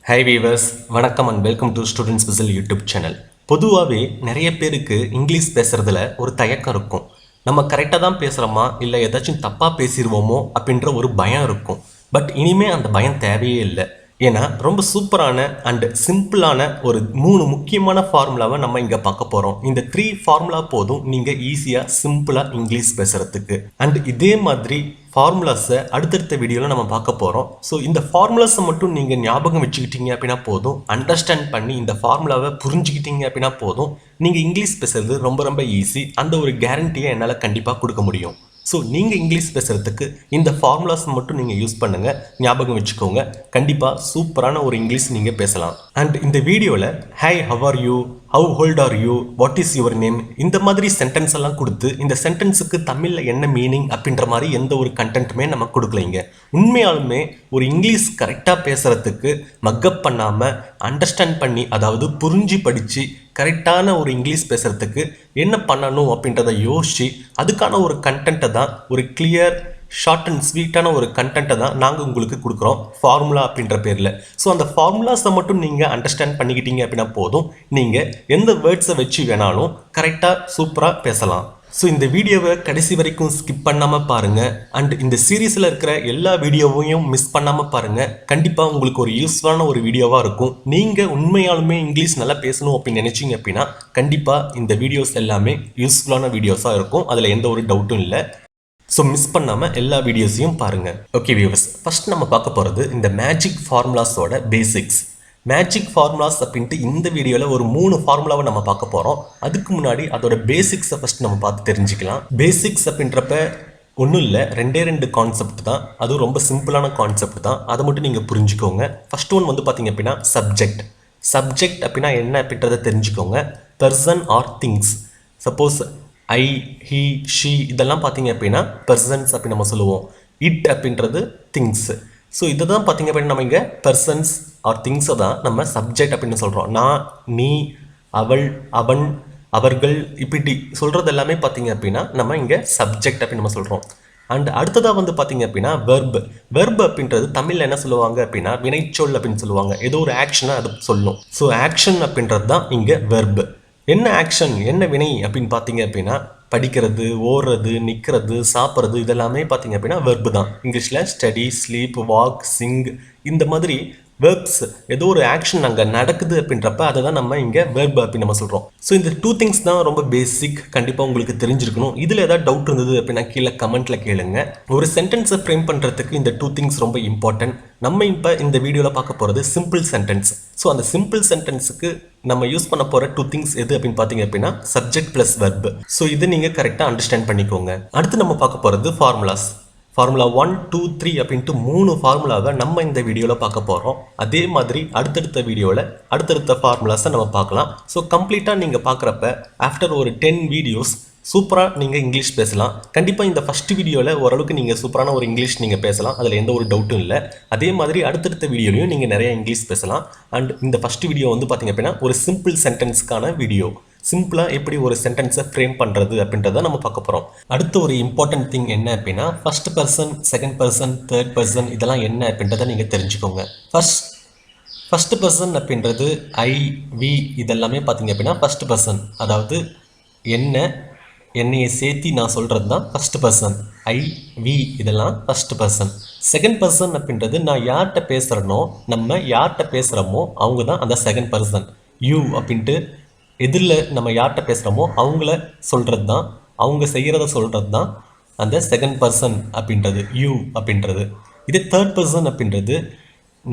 High viewers, வணக்கம் and welcome to student special YouTube channel. பொதுவாகவே நிறைய பேருக்கு இங்கிலீஷ் பேசுகிறதுல ஒரு தயக்கம் இருக்கும். நம்ம கரெக்டாக தான் பேசுகிறோமா இல்லை ஏதாச்சும் தப்பாக பேசிடுவோமோ அப்படின்ற ஒரு பயம் இருக்கும். பட் இனிமேல் அந்த பயம் தேவையே இல்லை. ஏன்னா ரொம்ப சூப்பரான அண்ட் சிம்பிளான ஒரு 3 முக்கியமான ஃபார்முலாவை நம்ம இங்கே பார்க்க போகிறோம். இந்த 3 ஃபார்முலா போதும் நீங்கள் ஈஸியாக சிம்பிளாக இங்கிலீஷ் பேசுகிறதுக்கு. அண்ட் இதே மாதிரி ஃபார்முலாஸை அடுத்தடுத்த வீடியோவில் நம்ம பார்க்க போகிறோம். ஸோ இந்த ஃபார்முலாஸை மட்டும் நீங்கள் ஞாபகம் வச்சுக்கிட்டீங்க அப்படின்னா போதும், அண்டர்ஸ்டாண்ட் பண்ணி இந்த ஃபார்முலாவை புரிஞ்சுக்கிட்டீங்க அப்படின்னா போதும், நீங்கள் இங்கிலீஷ் பேசுறது ரொம்ப ரொம்ப ஈஸி. அந்த ஒரு கேரண்டியை என்னால் கண்டிப்பாக கொடுக்க முடியும். ஸோ நீங்கள் இங்கிலீஷ் பேசுகிறதுக்கு இந்த ஃபார்முலாஸ் மட்டும் நீங்கள் யூஸ் பண்ணுங்கள், ஞாபகம் வச்சுக்கோங்க. கண்டிப்பாக சூப்பரான ஒரு இங்கிலீஷ் நீங்கள் பேசலாம். அண்ட் இந்த வீடியோவில் hi, how are you, how old are you, what is your name, இந்த மாதிரி சென்டென்ஸ் எல்லாம் கொடுத்து இந்த சென்டென்ஸுக்கு தமிழில் என்ன மீனிங் அப்படின்ற மாதிரி எந்த ஒரு கண்டென்ட்டுமே நம்ம கொடுக்கலைங்க. உண்மையாலுமே ஒரு இங்கிலீஷ் கரெக்டாக பேசுகிறதுக்கு மக்கப் பண்ணாமல் அண்டர்ஸ்டாண்ட் பண்ணி, அதாவது புரிஞ்சு படித்து கரெக்டான ஒரு இங்கிலீஷ் பேசுகிறதுக்கு என்ன பண்ணணும் அப்படின்றத யோசித்து அதுக்கான ஒரு கண்டென்ட்டை தான், ஒரு கிளியர் ஷார்ட் அண்ட் ஸ்வீட்டான ஒரு கண்டென்ட்டை தான் நாங்கள் உங்களுக்கு கொடுக்குறோம் ஃபார்முலா அப்படின்ற பேரில். ஸோ அந்த ஃபார்முலாஸை மட்டும் நீங்கள் அண்டர்ஸ்டாண்ட் பண்ணிக்கிட்டீங்க அப்படின்னா போதும், நீங்கள் எந்த வேர்ட்ஸை வச்சு வேணாலும் கரெக்டாக சூப்பராக பேசலாம். ஸோ இந்த வீடியோவை கடைசி வரைக்கும் ஸ்கிப் பண்ணாமல் பாருங்கள். அண்ட் இந்த சீரீஸில் இருக்கிற எல்லா வீடியோவையும் மிஸ் பண்ணாமல் பாருங்கள். கண்டிப்பாக உங்களுக்கு ஒரு யூஸ்ஃபுல்லான ஒரு வீடியோவாக இருக்கும். நீங்கள் உண்மையாலுமே இங்கிலீஷ் நல்லா பேசணும் அப்படின்னு நினச்சிங்க அப்படின்னா கண்டிப்பாக இந்த வீடியோஸ் எல்லாமே யூஸ்ஃபுல்லான வீடியோஸாக இருக்கும். அதில் எந்த ஒரு டவுட்டும் இல்லை. ஸோ மிஸ் பண்ணாமல் எல்லா வீடியோஸையும் பாருங்கள். ஓகே வியூவர்ஸ், ஃபஸ்ட் நம்ம பார்க்க போகிறது இந்த மேஜிக் ஃபார்முலாஸோட பேசிக்ஸ். மேஜிக் ஃபார்முலாஸ் அப்படின்ட்டு இந்த வீடியோவில் ஒரு 3 ஃபார்முலாவை நம்ம பார்க்க போகிறோம். அதுக்கு முன்னாடி அதோட பேசிக்ஸை ஃபஸ்ட் நம்ம பார்த்து தெரிஞ்சுக்கலாம். பேசிக்ஸ் அப்படின்றப்ப ஒன்றும் இல்லை, 2 கான்செப்ட் தான். அதுவும் ரொம்ப சிம்பிளான கான்செப்ட் தான். அதை மட்டும் நீங்கள் புரிஞ்சுக்கோங்க. ஃபர்ஸ்ட் ஒன் வந்து பார்த்தீங்க அப்படின்னா சப்ஜெக்ட். சப்ஜெக்ட் அப்படின்னா என்ன அப்படின்றத தெரிஞ்சுக்கோங்க. Person or things. Suppose I, he, she இதெல்லாம் பார்த்தீங்க அப்படின்னா பர்சன்ஸ் அப்படின்னு நம்ம சொல்லுவோம். இட் அப்படின்றது திங்ஸ். ஸோ இதை தான் பார்த்தீங்க அப்படின்னா நம்ம இங்கே பர்சன்ஸ் ஆர் திங்ஸை தான் நம்ம சப்ஜெக்ட் அப்படின்னு சொல்கிறோம். நான், நீ, அவள், அவன், அவர்கள் இப்படி சொல்கிறது எல்லாமே பார்த்தீங்க அப்படின்னா நம்ம இங்கே சப்ஜெக்ட் அப்படின்னு நம்ம சொல்கிறோம். அண்ட் அடுத்ததாக வந்து பார்த்தீங்க அப்படின்னா வெர்ப். வெர்ப் அப்படின்றது தமிழில் என்ன சொல்லுவாங்க அப்படின்னா வினைச்சொல் அப்படின்னு சொல்லுவாங்க. ஏதோ ஒரு ஆக்ஷனை அது சொல்லும். ஸோ ஆக்ஷன் அப்படின்றது தான் இங்கே வெர்ப். என்ன ஆக்ஷன், என்ன வினை அப்படின்னு பார்த்தீங்க அப்படின்னா படிக்கிறது, ஓடுறது, நிற்கிறது, சாப்பிட்றது இதெல்லாமே பார்த்தீங்க அப்படின்னா வெர்பு தான். இங்கிலீஷில் ஸ்டடி, ஸ்லீப், வாக், சிங் இந்த மாதிரி வெர்ப்ஸ், ஏதோ ஒரு ஆக்ஷன் அங்கே நடக்குது அப்படின்றப்ப அதை தான் நம்ம இங்கே வெர்ப் அப்படின்னு நம்ம சொல்கிறோம். ஸோ இந்த 2 திங்ஸ் தான் ரொம்ப பேசிக், கண்டிப்பாக உங்களுக்கு தெரிஞ்சிருக்கணும். இதில் ஏதாவது டவுட் இருந்தது அப்படின்னா கீழே கமெண்ட்டில் கேளுங்க. ஒரு சென்டென்ஸை ஃப்ரேம் பண்ணுறதுக்கு இந்த 2 திங்ஸ் ரொம்ப இம்பார்ட்டன்ட். நம்ம இப்போ இந்த வீடியோவில் பார்க்க போகிறது சிம்பிள் சென்டென்ஸ். ஸோ அந்த சிம்பிள் சென்டென்ஸுக்கு நம்ம யூஸ் பண்ண போகிற 2 திங்ஸ் எது அப்படின்னு பார்த்தீங்க அப்படின்னா சப்ஜெக்ட் ப்ளஸ் வெர்ப். ஸோ இதை நீங்கள் கரெக்டாக அண்டர்ஸ்டாண்ட் பண்ணிக்கோங்க. அடுத்து நம்ம பார்க்க போகிறது ஃபார்முலாஸ். ஃபார்முலா 1, 2, 3 அப்படின்ட்டு 3 ஃபார்முலாவை நம்ம இந்த வீடியோவில் பார்க்க போகிறோம். அதே மாதிரி அடுத்தடுத்த வீடியோவில் அடுத்தடுத்த ஃபார்முலாஸை நம்ம பார்க்கலாம். ஸோ கம்ப்ளீட்டாக நீங்கள் பார்க்குறப்ப ஆஃப்டர் ஒரு 10 வீடியோஸ் சூப்பராக நீங்கள் இங்கிலீஷ் பேசலாம். கண்டிப்பாக இந்த ஃபஸ்ட் வீடியோவில் ஓரளவுக்கு நீங்கள் சூப்பரான ஒரு இங்கிலீஷ் நீங்கள் பேசலாம், அதில் எந்த ஒரு டவுட்டும் இல்லை. அதே மாதிரி அடுத்தடுத்த வீடியோலையும் நீங்கள் நிறைய இங்கிலீஷ் பேசலாம். அண்ட் இந்த ஃபஸ்ட் வீடியோ வந்து பார்த்திங்க அப்படின்னா ஒரு சிம்பிள் சென்டென்ஸ்க்கான வீடியோ. சிம்பிளாக எப்படி ஒரு சென்டென்ஸை ஃப்ரேம் பண்ணுறது அப்படின்றத நம்ம பார்க்க போகிறோம். அடுத்த ஒரு இம்பார்ட்டன்ட் திங் என்ன அப்படின்னா first person, second person, third person இதெல்லாம் என்ன அப்படின்றத நீங்கள் தெரிஞ்சுக்கோங்க. ஃபர்ஸ்ட் பர்சன் அப்படின்றது ஐ, வி இதெல்லாமே பார்த்தீங்க அப்படின்னா ஃபர்ஸ்ட் பர்சன், அதாவது என்னையை சேர்த்தி நான் சொல்கிறது தான் ஃபர்ஸ்ட் பர்சன். ஐ, வி இதெல்லாம் ஃபர்ஸ்ட் பர்சன். செகண்ட் பர்சன் அப்படின்றது நான் யார்கிட்ட பேசுகிறனோ, நம்ம யார்கிட்ட பேசுகிறோமோ அவங்க தான் அந்த செகண்ட் பர்சன். யூ அப்படின்ட்டு எதிரில் நம்ம யார்கிட்ட பேசுகிறோமோ அவங்கள சொல்கிறது தான், அவங்க செய்கிறத சொல்கிறது தான் அந்த செகண்ட் பர்சன் அப்படின்றது, யூ அப்படின்றது. இதே தேர்ட் பர்சன் அப்படின்றது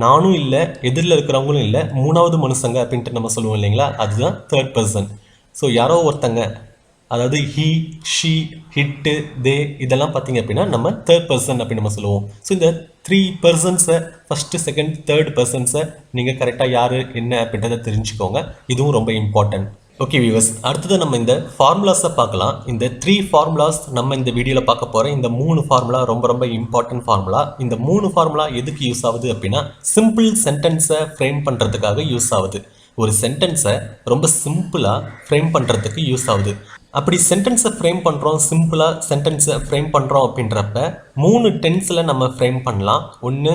நானும் இல்லை, எதிரில் இருக்கிறவங்களும் இல்லை, 3வது மனுஷங்க அப்படின்ட்டு நம்ம சொல்லுவோம் இல்லைங்களா, அதுதான் தேர்ட் பர்சன். ஸோ யாரோ ஒருத்தங்க, அதாவது ஹீ, ஷீ, ஹிட்டு, தே இதெல்லாம் பார்த்தீங்க அப்படின்னா நம்ம தேர்ட் பர்சன் அப்படின்னு நம்ம சொல்லுவோம். ஸோ இந்த 3 பர்சன்ஸை ஃபஸ்ட்டு, செகண்ட், தேர்ட் பர்சன்ஸை நீங்கள் கரெக்டாக யார் என்ன அப்படின்றத தெரிஞ்சுக்கோங்க. இதுவும் ரொம்ப இம்பார்ட்டன்ட். ஓகே வியூவர்ஸ், அடுத்தது நம்ம இந்த ஃபார்முலாஸை பார்க்கலாம். இந்த 3 ஃபார்முலாஸ் நம்ம இந்த வீடியோவில் பார்க்க போகிறோம். இந்த 3 ஃபார்முலா ரொம்ப ரொம்ப இம்பார்ட்டன்ட் ஃபார்முலா. இந்த 3 ஃபார்முலா எதுக்கு யூஸ் ஆகுது அப்படின்னா சிம்பிள் சென்டென்ஸை ஃப்ரேம் பண்ணுறதுக்காக யூஸ் ஆகுது. ஒரு சென்டென்ஸை ரொம்ப சிம்பிளாக ஃப்ரேம் பண்ணுறதுக்கு யூஸ் ஆகுது. அப்படி சென்டென்ஸை ஃப்ரேம் பண்ணுறோம், சிம்பிளாக சென்டென்ஸை ஃப்ரேம் பண்ணுறோம் அப்படின்றப்ப 3 டென்ஸில் நம்ம ஃப்ரேம் பண்ணலாம். ஒன்று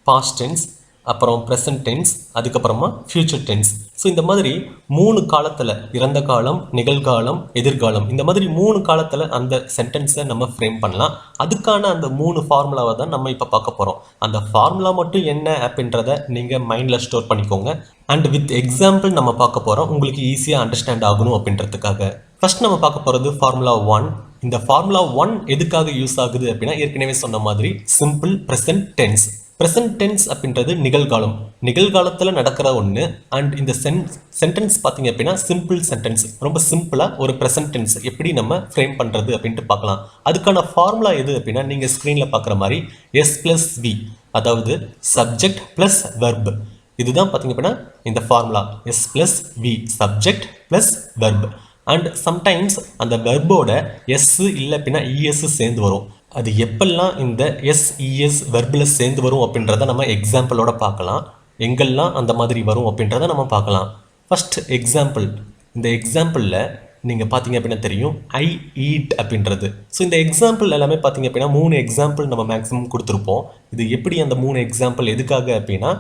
பாஸ்ட் டென்ஸ், அப்புறம் ப்ரெசன்ட் டென்ஸ், அதுக்கப்புறமா ஃப்யூச்சர் டென்ஸ். ஸோ இந்த மாதிரி 3 காலத்தில், இறந்த காலம், நிகழ்காலம், எதிர்காலம், இந்த மாதிரி 3 காலத்தில் அந்த சென்டென்ஸை நம்ம ஃப்ரேம் பண்ணலாம். அதுக்கான அந்த 3 ஃபார்முலாவை தான் நம்ம இப்போ பார்க்க போகிறோம். அந்த ஃபார்முலா மட்டும் என்ன அப்படின்றத நீங்கள் மைண்டில் ஸ்டோர் பண்ணிக்கோங்க. அண்ட் வித் எக்ஸாம்பிள் நம்ம பார்க்க போகிறோம், உங்களுக்கு ஈஸியாக அண்டர்ஸ்டாண்ட் ஆகணும் அப்படின்றதுக்காக. ஃபர்ஸ்ட் நம்ம பார்க்க போகிறது ஃபார்முலா 1. இந்த ஃபார்முலா 1 எதுக்காக யூஸ் ஆகுது அப்படின்னா, ஏற்கனவே சொன்ன மாதிரி simple present tense. Present tense அப்படின்றது நிகழ்காலம், நிகழ்காலத்தில் நடக்கிற ஒன்று. அண்ட் இந்த சென்டென்ஸ் பார்த்தீங்க அப்படின்னா சிம்பிள் சென்டென்ஸ், ரொம்ப சிம்பிளாக ஒரு ப்ரெசன்ட் டென்ஸ் எப்படி நம்ம ஃப்ரேம் பண்ணுறது அப்படின்ட்டு பார்க்கலாம். அதுக்கான ஃபார்முலா எது அப்படின்னா, நீங்கள் ஸ்க்ரீனில் பார்க்குற மாதிரி S+V, அதாவது சப்ஜெக்ட் ப்ளஸ் வெர்ப். இதுதான் பார்த்தீங்க அப்படின்னா இந்த formula S+V, subject plus verb. And sometimes அந்த வெர்போட எஸ் இல்லை அப்படின்னா இஎஸ் சேர்ந்து வரும். அது எப்பெல்லாம் இந்த எஸ்இஎஸ் வெர்பில் சேர்ந்து வரும் அப்படின்றத நம்ம எக்ஸாம்பிளோட பார்க்கலாம். எங்கெல்லாம் அந்த மாதிரி வரும் அப்படின்றத நம்ம பார்க்கலாம். First example. இந்த எக்ஸாம்பிளில் நீங்கள் பார்த்தீங்க அப்படின்னா தெரியும், ஐ ஈட் அப்படின்றது. ஸோ இந்த எக்ஸாம்பிள் எல்லாமே பார்த்தீங்க அப்படின்னா 3 எக்ஸாம்பிள் நம்ம மேக்ஸிமம் கொடுத்துருப்போம். இது எப்படி அந்த 3 எக்ஸாம்பிள் எதுக்காக அப்படின்னா,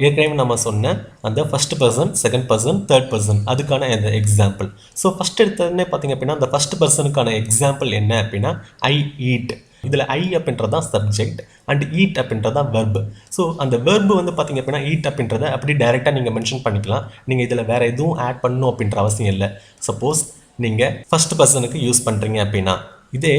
ஏற்கனவே நம்ம சொன்ன அந்த first person, second person, third person, அதுக்கான அந்த எக்ஸாம்பிள். ஸோ ஃபர்ஸ்ட் எடுத்ததுன்னே பார்த்தீங்க அப்படின்னா அந்த ஃபர்ஸ்ட் பர்சனுக்கான எக்ஸாம்பிள் என்ன அப்படின்னா ஐ ஈட். இதில் ஐ அப்படின்றது தான் சப்ஜெக்ட் அண்ட் ஈட் அப்படின்றது தான் வெர்ப். ஸோ அந்த வெர்பு வந்து பார்த்தீங்க அப்படின்னா ஈட் அப்படின்றத அப்படி டைரெக்டாக நீங்கள் மென்ஷன் பண்ணிக்கலாம். நீங்கள் இதில் வேறு எதுவும் ஆட் பண்ணணும் அப்படின்ற அவசியம் இல்லை. சப்போஸ் நீங்கள் ஃபர்ஸ்ட் பர்சனுக்கு யூஸ் பண்ணுறீங்க அப்படின்னா, இதே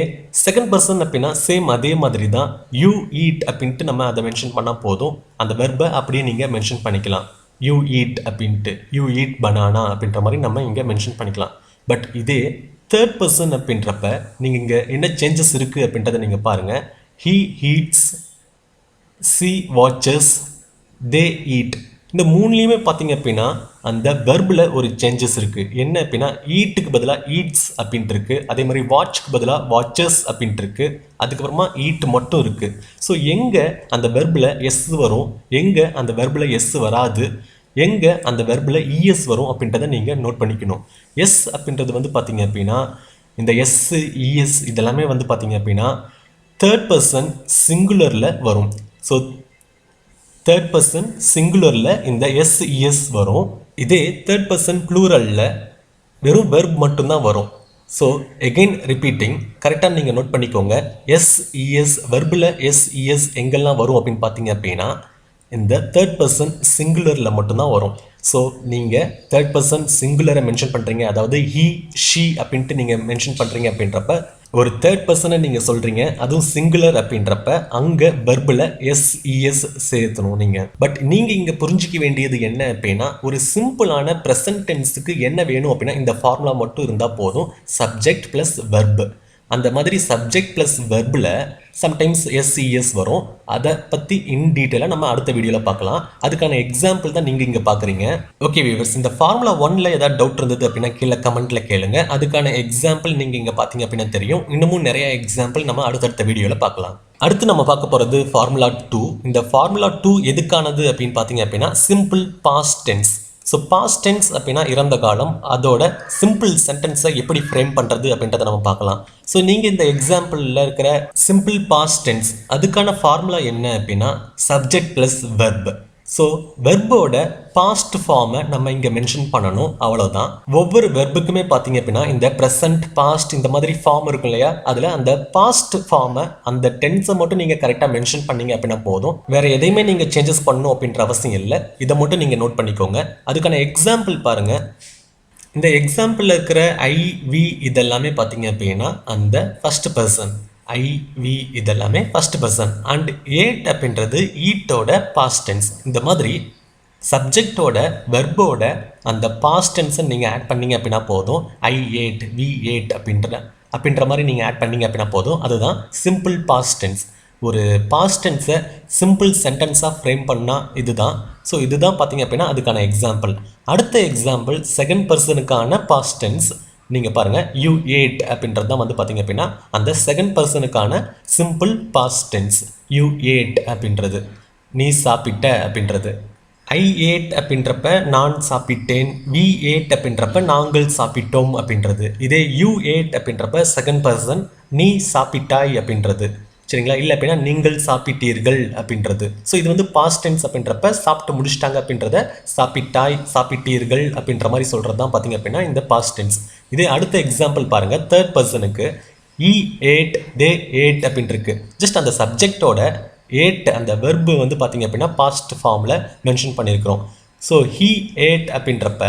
செகண்ட் பர்சன் அப்படின்னா சேம் அதே மாதிரி தான் யூ ஈட் அப்படின்ட்டு நம்ம அதை மென்ஷன் பண்ணால் போதும். அந்த வெர்பை அப்படியே நீங்கள் மென்ஷன் பண்ணிக்கலாம். யூ ஈட் அப்படின்ட்டு, யூ ஈட் பனானா அப்படின்ற மாதிரி நம்ம இங்கே மென்ஷன் பண்ணிக்கலாம். பட் இதே தேர்ட் பர்சன் அப்படின்றப்ப நீங்கள் இங்கே என்ன சேஞ்சஸ் இருக்குது அப்படின்றத நீங்கள் பாருங்கள். He ஹீட்ஸ், C watches, they eat. இந்த 3லையுமே பார்த்தீங்க அப்படின்னா அந்த வெர்பில் ஒரு சேஞ்சஸ் இருக்குது. என்ன அப்படின்னா, ஈட்டுக்கு பதிலாக ஈட்ஸ் அப்படின்ட்டு இருக்குது. அதே மாதிரி வாட்ச்க்கு பதிலாக வாட்சஸ் அப்படின்ட்டு இருக்குது. அதுக்கப்புறமா ஈட் மட்டும் இருக்குது. ஸோ எங்கே அந்த வெர்பில் எஸ் வரும், எங்கே அந்த வெர்பில் எஸ் வராது, எங்கே அந்த வெர்பில் இஎஸ் வரும் அப்படின்றத நீங்கள் நோட் பண்ணிக்கணும். எஸ் அப்படின்றது வந்து பார்த்தீங்க அப்படின்னா இந்த எஸ், இஎஸ் இதெல்லாமே வந்து பார்த்தீங்க அப்படின்னா தேர்ட் பர்சன் சிங்குலரில் வரும். ஸோ தேர்ட் பர்சன் சிங்குலரில் இந்த எஸ்இஎஸ் வரும். இதே தேர்ட் பர்சன் ப்ளூரலில் வெறும் வெர்ப் மட்டும்தான் வரும். ஸோ எகெயின் ரிப்பீட்டிங், கரெக்டாக நீங்கள் நோட் பண்ணிக்கோங்க. எஸ்இஎஸ் வெர்பில் எஸ்இஎஸ் எங்கெல்லாம் வரும் அப்படின்னு பார்த்தீங்க அப்படின்னா இந்த தேர்ட் பர்சன் சிங்குலரில் மட்டும்தான் வரும். ஸோ நீங்கள் தேர்ட் பர்சன் சிங்குலரை மென்ஷன் பண்ணுறீங்க, அதாவது ஹீ ஷீ அப்படின்ட்டு நீங்கள் மென்ஷன் பண்ணுறீங்க அப்படின்றப்ப, ஒரு தேர்ட் பர்சனை நீங்கள் சொல்கிறீங்க, அதுவும் சிங்குலர் அப்படின்றப்ப அங்கே வெர்பில் எஸ்இஎஸ் சேர்த்தணும் நீங்கள். பட் நீங்கள் இங்கே புரிஞ்சிக்க வேண்டியது என்ன அப்படின்னா, ஒரு சிம்பிளான ப்ரெசன்ட் டென்ஸுக்கு என்ன வேணும் அப்படின்னா இந்த ஃபார்முலா மட்டும் இருந்தால் போதும். Subject plus verb. அந்த மாதிரி சப்ஜெக்ட் ப்ளஸ் வெர்பில் சம்டைம்ஸ் எஸ்இஎஸ் வரும். அதை பற்றி இன் டீட்டெயிலாக நம்ம அடுத்த வீடியோவில் பார்க்கலாம். அதுக்கான எக்ஸாம்பிள் தான் நீங்கள் இங்கே பார்க்குறீங்க. ஓகே வியூவர்ஸ், இந்த ஃபார்முலா 1ல் ஏதாவது டவுட் இருந்தது அப்படின்னா கீழே கமெண்ட்டில் கேளுங்க. அதுக்கான எக்ஸாம்பிள் நீங்கள் இங்கே பார்த்தீங்க அப்படின்னா தெரியும். இன்னமும் நிறைய எக்ஸாம்பிள் நம்ம அடுத்தடுத்த வீடியோவில் பார்க்கலாம். அடுத்து நம்ம பார்க்க போகிறது ஃபார்முலா 2. இந்த ஃபார்முலா 2 எதுக்கானது அப்படின்னு பார்த்தீங்க அப்படின்னா simple past tense. So past tense அப்படின்னா இறந்த காலம், அதோட சிம்பிள் சென்டென்ஸை எப்படி ஃப்ரேம் பண்ணுறது அப்படின்றத நம்ம பார்க்கலாம். ஸோ நீங்கள் இந்த எக்ஸாம்பிளில் இருக்கிற சிம்பிள் பாஸ்ட் டென்ஸ் அதுக்கான ஃபார்முலா என்ன அப்படின்னா சப்ஜெக்ட் ப்ளஸ் வெர்ப். ஸோ வெர்போட பாஸ்ட் ஃபார்மை நம்ம இங்கே மென்ஷன் பண்ணணும், அவ்வளோதான். ஒவ்வொரு வெர்புக்குமே பார்த்தீங்க அப்படின்னா இந்த ப்ரெசன்ட், பாஸ்ட் இந்த மாதிரி ஃபார்ம் இருக்கும் இல்லையா, அதில் அந்த பாஸ்ட் ஃபார்மை அந்த டென்ஸை மட்டும் நீங்கள் கரெக்டாக மென்ஷன் பண்ணீங்க அப்படின்னா போதும். வேறு எதையுமே நீங்கள் சேஞ்சஸ் பண்ணணும் அப்படின்ற அவசியம் இல்லை. இதை மட்டும் நீங்கள் நோட் பண்ணிக்கோங்க. அதுக்கான எக்ஸாம்பிள் பாருங்கள். இந்த எக்ஸாம்பிளில் இருக்கிற ஐ, வி இதெல்லாமே பார்த்தீங்க அப்படின்னா அந்த ஃபர்ஸ்ட் பர்சன். ஐ, வி இதெல்லாமே ஃபர்ஸ்ட் பர்சன். அண்ட் ஏட் அப்படின்றது ஈட்டோட பாஸ்ட் டென்ஸ். இந்த மாதிரி சப்ஜெக்டோட வெர்போட அந்த பாஸ்ட் டென்ஸை நீங்கள் ஆட் பண்ணீங்க அப்படின்னா போதும். ஐ ஏட், வி ஏட் அப்படின்ற மாதிரி நீங்கள் ஆட் பண்ணீங்க அப்படின்னா போதும். அதுதான் சிம்பிள் பாஸ்ட் டென்ஸ். ஒரு பாஸ்ட் டென்ஸை சிம்பிள் சென்டென்ஸாக ஃப்ரேம் பண்ணால் இதுதான். ஸோ இதுதான் பார்த்தீங்க அப்படின்னா அதுக்கான எக்ஸாம்பிள். அடுத்த எக்ஸாம்பிள் செகண்ட் பர்சனுக்கான பாஸ்ட் டென்ஸ். நீங்கள் பாருங்கள், யூ ஏட் அப்படின்றது தான் வந்து பார்த்தீங்க அப்படின்னா அந்த செகண்ட் பர்சனுக்கான simple past tense. You ate அப்படின்றது நீ சாப்பிட்ட அப்படின்றது. ஐ ஏட் அப்படின்றப்ப நான் சாப்பிட்டேன். வி ஏட் அப்படின்றப்ப நாங்கள் சாப்பிட்டோம் அப்படின்றது. இதே யூ ஏட் அப்படின்றப்ப செகண்ட் பர்சன் நீ சாப்பிட்டாய் அப்படின்றது. சரிங்களா? இல்லை அப்படின்னா நீங்கள் சாப்பிட்டீர்கள் அப்படின்றது. ஸோ இது வந்து பாஸ்ட் டென்ஸ் அப்படின்றப்ப சாப்பிட்டு முடிச்சிட்டாங்க அப்படின்றத சாப்பிட்டாய், சாப்பிட்டீர்கள் அப்படின்ற மாதிரி சொல்கிறது தான் பார்த்தீங்க அப்படின்னா இந்த பாஸ்ட் டென்ஸ். இதே அடுத்த எக்ஸாம்பிள் பாருங்கள். தேர்ட் பர்சனுக்கு ஈ ஏட் தே ஏட் அப்படின்ட்டு இருக்கு. ஜஸ்ட் அந்த சப்ஜெக்டோட ஏட் அந்த வெர்பு வந்து பார்த்தீங்க அப்படின்னா பாஸ்ட் ஃபார்மில் மென்ஷன் பண்ணியிருக்கிறோம். ஸோ ஹீ ஏட் அப்படின்றப்ப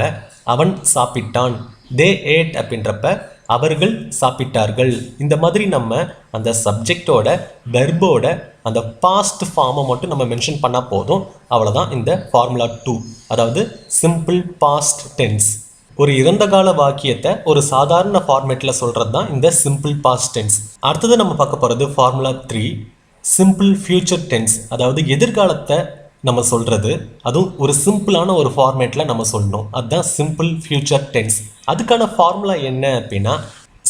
அவன் சாப்பிட்டான், தே ஏட் அப்படின்றப்ப அவர்கள் சாப்பிட்டார்கள். இந்த மாதிரி நம்ம அந்த சப்ஜெக்டோட வெர்போட அந்த பாஸ்ட் ஃபார்மை மட்டும் நம்ம மென்ஷன் பண்ணால் போதும். அவ்வளோதான் இந்த ஃபார்முலா 2, அதாவது சிம்பிள் பாஸ்ட் டென்ஸ். ஒரு இறந்த கால வாக்கியத்தை ஒரு சாதாரண ஃபார்மேட்டில் சொல்கிறது தான் இந்த சிம்பிள் பாஸ்ட் டென்ஸ். அடுத்தது நம்ம பார்க்க போகிறது ஃபார்முலா 3, சிம்பிள் ஃபியூச்சர் டென்ஸ். அதாவது எதிர்காலத்தை நம்ம சொல்கிறது, அதுவும் ஒரு சிம்பிளான ஒரு ஃபார்மேட்டில் நம்ம சொல்லணும். அதுதான் சிம்பிள் ஃபியூச்சர் டென்ஸ். அதுக்கான ஃபார்முலா என்ன அப்படின்னா,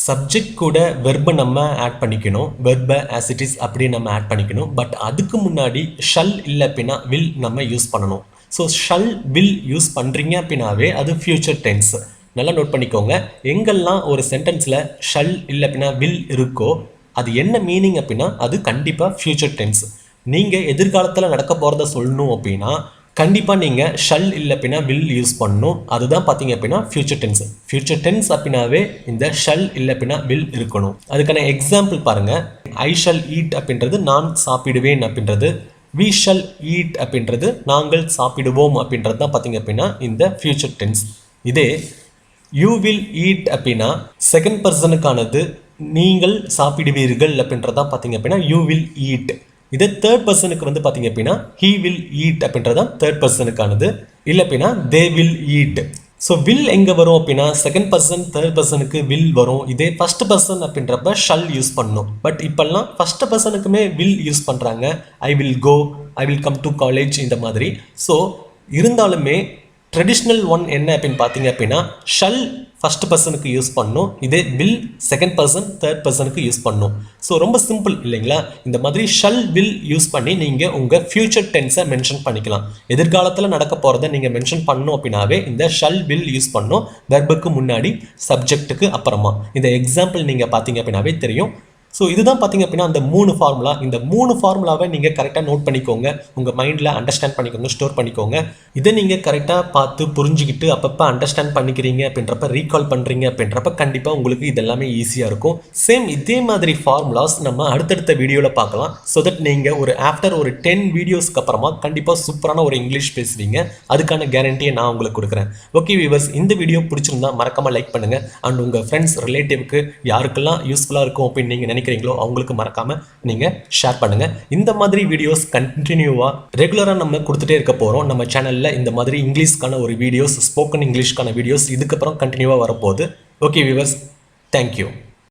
சப்ஜெக்ட் கூட வெர்பை நம்ம ஆட் பண்ணிக்கணும், வெர்பை ஆஸ் இட் இஸ் அப்படியே நம்ம ஆட் பண்ணிக்கணும். பட் அதுக்கு முன்னாடி ஷல் இல்லை அப்படின்னா வில் நம்ம யூஸ் பண்ணணும். ஸோ ஷல் வில் யூஸ் பண்ணுறீங்க அப்படின்னாவே அது ஃபியூச்சர் டென்ஸ். நல்லா நோட் பண்ணிக்கோங்க. எங்கெல்லாம் ஒரு சென்டென்ஸில் ஷல் இல்லை அப்படின்னா வில் இருக்கோ அது என்ன மீனிங் அப்படின்னா அது கண்டிப்பாக ஃபியூச்சர் டென்ஸ். நீங்கள் எதிர்காலத்தில் நடக்க போகிறத சொல்லணும் அப்படின்னா கண்டிப்பாக நீங்கள் ஷல் இல்லை அப்படின்னா வில் யூஸ் பண்ணணும். அதுதான் பார்த்தீங்க அப்படின்னா ஃபியூச்சர் டென்ஸ். ஃபியூச்சர் டென்ஸ் அப்படின்னாவே இந்த ஷல் இல்லை அப்படின்னா வில் இருக்கணும். அதுக்கான எக்ஸாம்பிள் பாருங்கள். ஐ ஷல் ஈட் அப்படின்றது நான் சாப்பிடுவேன் அப்படின்றது, வி ஷல் ஈட் அப்படின்றது நாங்கள் சாப்பிடுவோம் அப்படின்றது தான் பார்த்தீங்க அப்படின்னா இந்த ஃபியூச்சர் டென்ஸ். இதே யூ வில் ஈட் அப்படின்னா செகண்ட் பர்சனுக்கானது, நீங்கள் சாப்பிடுவீர்கள் அப்படின்றதான் பார்த்தீங்க அப்படின்னா யூ வில் ஈட். இதே தேர்ட் பர்சனுக்கு வந்து பார்த்தீங்க அப்படின்னா ஹீ வில் ஈட் அப்படின்றதான் தேர்ட் பர்சனுக்கானது. இல்லை அப்படின்னா they will eat. So will எங்கே வரும் அப்படின்னா செகண்ட் பர்சன் தேர்ட் பர்சனுக்கு வில் வரும். இதே ஃபர்ஸ்ட் பர்சன் அப்படின்றப்ப ஷல் யூஸ் பண்ணணும். பட் இப்போல்லாம் ஃபர்ஸ்ட் பர்சனுக்குமே வில் யூஸ் பண்ணுறாங்க. I will go, I will come to college, இந்த மாதிரி. ஸோ இருந்தாலுமே ட்ரெடிஷ்னல் ஒன் என்ன அப்படின்னு பார்த்தீங்க அப்படின்னா ஷல் ஃபர்ஸ்ட் பர்சனுக்கு யூஸ் பண்ணணும். இதே வில் செகண்ட் பர்சன் தேர்ட் பர்சனுக்கு யூஸ் பண்ணணும். ஸோ ரொம்ப சிம்பிள் இல்லைங்களா? இந்த மாதிரி ஷல் வில் யூஸ் பண்ணி நீங்கள் உங்கள் ஃபியூச்சர் டென்ஸை மென்ஷன் பண்ணிக்கலாம். எதிர்காலத்தில் நடக்க போகிறத நீங்கள் மென்ஷன் பண்ணணும் அப்படின்னாவே இந்த ஷல் வில் யூஸ் பண்ணணும், வெர்புக்கு முன்னாடி சப்ஜெக்ட்டுக்கு அப்புறமா. இந்த எக்ஸாம்பிள் நீங்கள் பார்த்தீங்க அப்படின்னாவே தெரியும். ஸோ இதுதான் பார்த்தீங்க அப்படின்னா அந்த 3 ஃபார்முலா. இந்த 3 ஃபார்முலாவை நீங்கள் கரெக்டாக நோட் பண்ணிக்கோங்க, உங்கள் மைண்டில் அண்டர்ஸ்டாண்ட் பண்ணிக்கோங்க, ஸ்டோர் பண்ணிக்கோங்க. இதை நீங்கள் கரெக்டாக பார்த்து புரிஞ்சுக்கிட்டு அப்பப்போ அண்டர்ஸ்டாண்ட் பண்ணிக்கிறீங்க அப்படின்றப்ப, ரீகால் பண்ணுறீங்க அப்படின்றப்ப கண்டிப்பாக உங்களுக்கு இதெல்லாமே ஈஸியாக இருக்கும். சேம் இதே மாதிரி ஃபார்முலாஸ் நம்ம அடுத்தடுத்த வீடியோவில் பார்க்கலாம். ஸோ தட் நீங்கள் ஒரு ஆஃப்டர் ஒரு 10 வீடியோஸ்க்கு அப்புறமா கண்டிப்பாக சூப்பரான ஒரு இங்கிலீஷ் பேசுவீங்க. அதுக்கான கேரண்டியை நான் உங்களுக்கு கொடுக்குறேன். ஓகே வியூவர்ஸ், இந்த வீடியோ பிடிச்சிருந்தா மறக்காமல் லைக் பண்ணுங்கள். அண்ட் உங்கள் ஃப்ரெண்ட்ஸ் ரிலேட்டிவ்க்கு யாருக்கெல்லாம் யூஸ்ஃபுல்லாக இருக்கும் அப்படின்னு நீங்கள் நினைக்கிறீங்களோ அவங்களுக்கு மறக்காம நீங்க ஷேர் பண்ணுங்க. இந்த மாதிரி வீடியோஸ் கண்டினியூவா ரெகுலரா நம்ம கொடுத்துட்டே இருக்க போறோம் நம்ம சேனல்ல. இந்த மாதிரி இங்கிலீஷ்க்கான ஒரு வீடியோஸ், ஸ்போக்கன் இங்கிலீஷ்க்கான வீடியோஸ் இதுக்கப்புறம் கண்டினியூவா வரப்போகுது. Okay viewers, thank you.